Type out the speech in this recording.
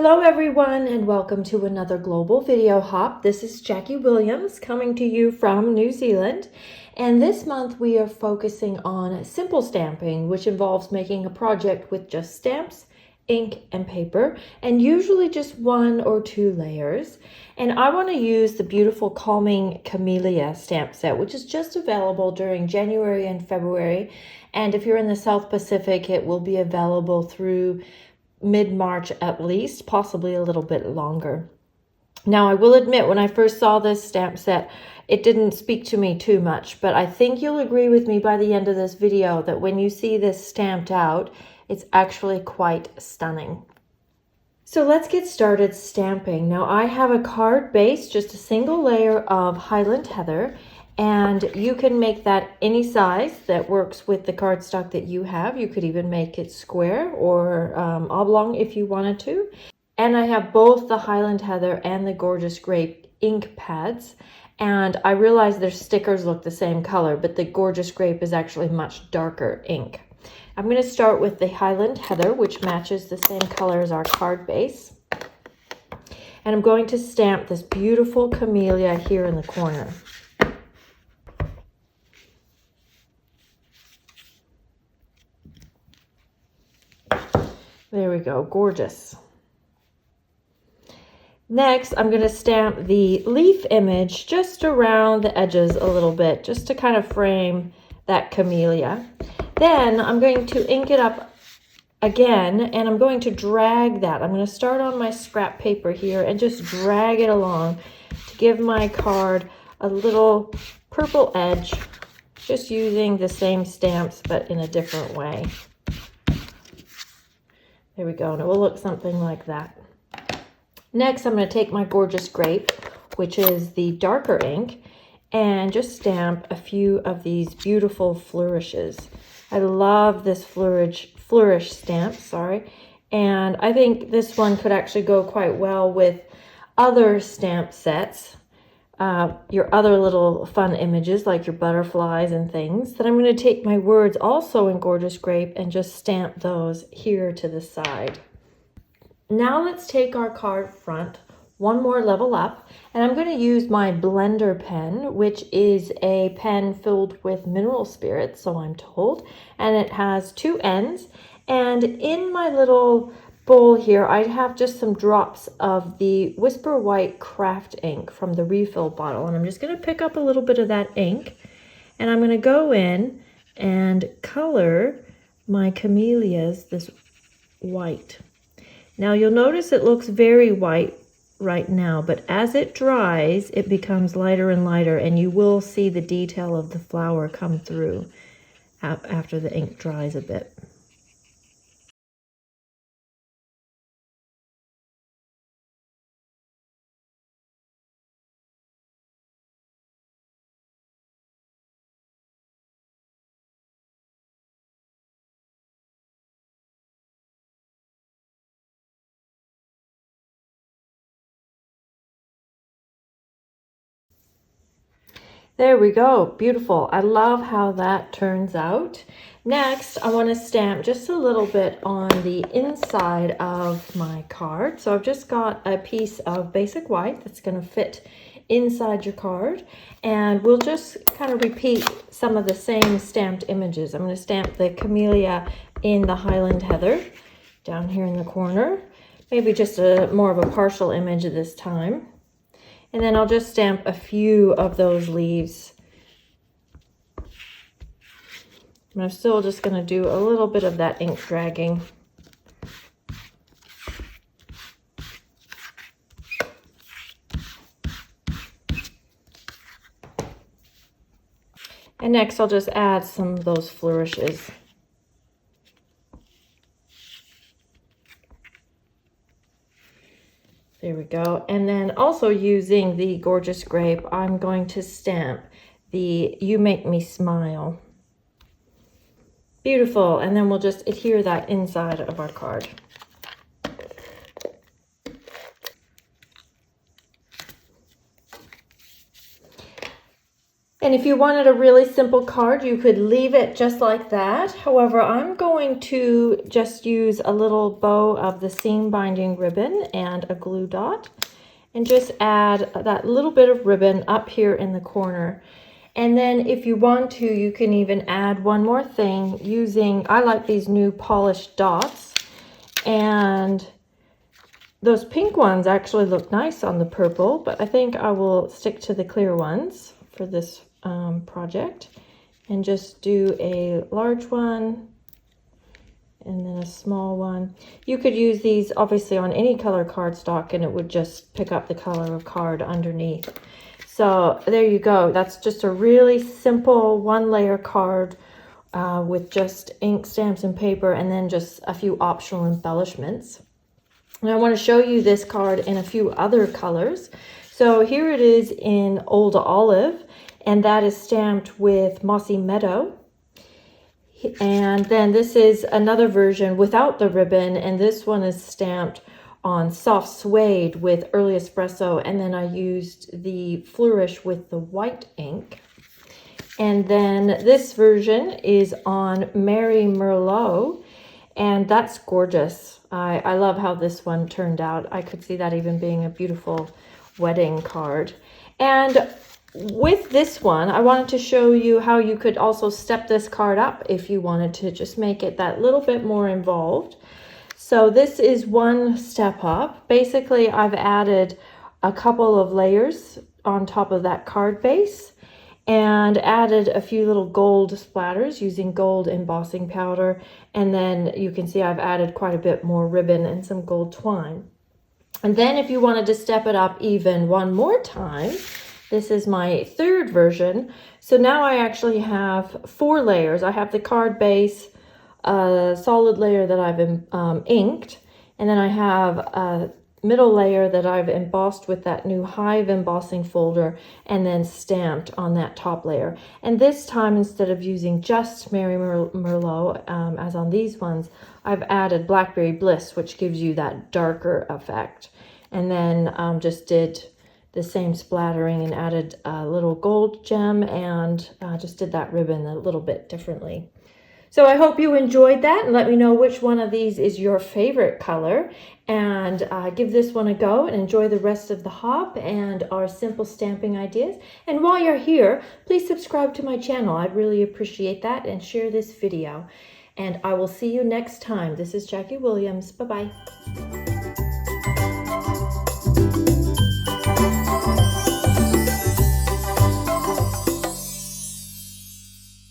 Hello everyone and welcome to another global video hop. This is Jackie Williams coming to you from New Zealand, and this month we are focusing on simple stamping, which involves making a project with just stamps, ink, and paper, and usually just 1 or 2 layers. And I want to use the beautiful Calming Camellia stamp set, which is just available during January and February, and if you're in the South Pacific it will be available through mid-March at least, possibly a little bit longer. Now, I will admit, when I first saw this stamp set, it didn't speak to me too much, but I think you'll agree with me by the end of this video that when you see this stamped out, it's actually quite stunning. So let's get started stamping. Now, I have a card base, just a single layer of Highland Heather, and you can make that any size that works with the cardstock that you have. You could even make it square or oblong if you wanted to. And I have both the Highland Heather and the Gorgeous Grape ink pads. And I realize their stickers look the same color, but the Gorgeous Grape is actually much darker ink. I'm going to start with the Highland Heather, which matches the same color as our card base. And I'm going to stamp this beautiful camellia here in the corner. There we go, gorgeous. Next, I'm going to stamp the leaf image just around the edges a little bit, just to kind of frame that camellia. Then I'm going to ink it up again, and I'm going to drag that. I'm going to start on my scrap paper here and just drag it along to give my card a little purple edge, just using the same stamps but in a different way. There we go, and it will look something like that. Next, I'm going to take my Gorgeous Grape, which is the darker ink, and just stamp a few of these beautiful flourishes. I love this flourish stamp, and I think this one could actually go quite well with other stamp sets, your other little fun images like your butterflies and things. Then I'm going to take my words also in Gorgeous Grape and just stamp those here to the side. Now let's take our card front one more level up, and I'm going to use my blender pen, which is a pen filled with mineral spirits, so I'm told, and it has 2 ends. And in my little bowl here, I have just some drops of the Whisper White craft ink from the refill bottle, and I'm just going to pick up a little bit of that ink, and I'm going to go in and color my camellias this white. Now you'll notice it looks very white right now, but as it dries it becomes lighter and lighter, and you will see the detail of the flower come through after the ink dries a bit. There we go, beautiful. I love how that turns out. Next, I want to stamp just a little bit on the inside of my card. So I've just got a piece of basic white that's going to fit inside your card, and we'll just kind of repeat some of the same stamped images. I'm going to stamp the camellia in the Highland Heather down here in the corner, maybe just more of a partial image this time. And then I'll just stamp a few of those leaves. And I'm still just going to do a little bit of that ink dragging. And next I'll just add some of those flourishes. There we go. And then also using the Gorgeous Grape, I'm going to stamp the You Make Me Smile. Beautiful. And then we'll just adhere that inside of our card. And if you wanted a really simple card, you could leave it just like that. However, I'm going to just use a little bow of the seam binding ribbon and a glue dot and just add that little bit of ribbon up here in the corner. And then if you want to, you can even add one more thing using, I like these new polished dots, and those pink ones actually look nice on the purple, but I think I will stick to the clear ones for this project and just do a large one and then a small one. You could use these obviously on any color cardstock and it would just pick up the color of card underneath. So there you go. That's just a really simple one layer card with just ink, stamps, and paper, and then just a few optional embellishments. And I want to show you this card in a few other colors. So here it is in Old Olive, and that is stamped with Mossy Meadow. And then this is another version without the ribbon, and this one is stamped on Soft Suede with Early Espresso, and then I used the Flourish with the white ink. And then this version is on Mary Merlot, and that's gorgeous. I love how this one turned out. I could see that even being a beautiful wedding card. And with this one, I wanted to show you how you could also step this card up if you wanted to just make it that little bit more involved. So this is one step up. Basically, I've added a couple of layers on top of that card base and added a few little gold splatters using gold embossing powder. And then you can see I've added quite a bit more ribbon and some gold twine. And then if you wanted to step it up even one more time, this is my third version. So now I actually have 4 layers. I have the card base, a solid layer that I've inked, and then I have a middle layer that I've embossed with that new Hive embossing folder and then stamped on that top layer. And this time, instead of using just Mary Merlot as on these ones, I've added Blackberry Bliss, which gives you that darker effect. And then just did the same splattering and added a little gold gem and just did that ribbon a little bit differently. So I hope you enjoyed that, and let me know which one of these is your favorite color, and give this one a go and enjoy the rest of the hop and our simple stamping ideas. And while you're here, please subscribe to my channel. I'd really appreciate that, and share this video. And I will see you next time. This is Jackie Williams. Bye-bye.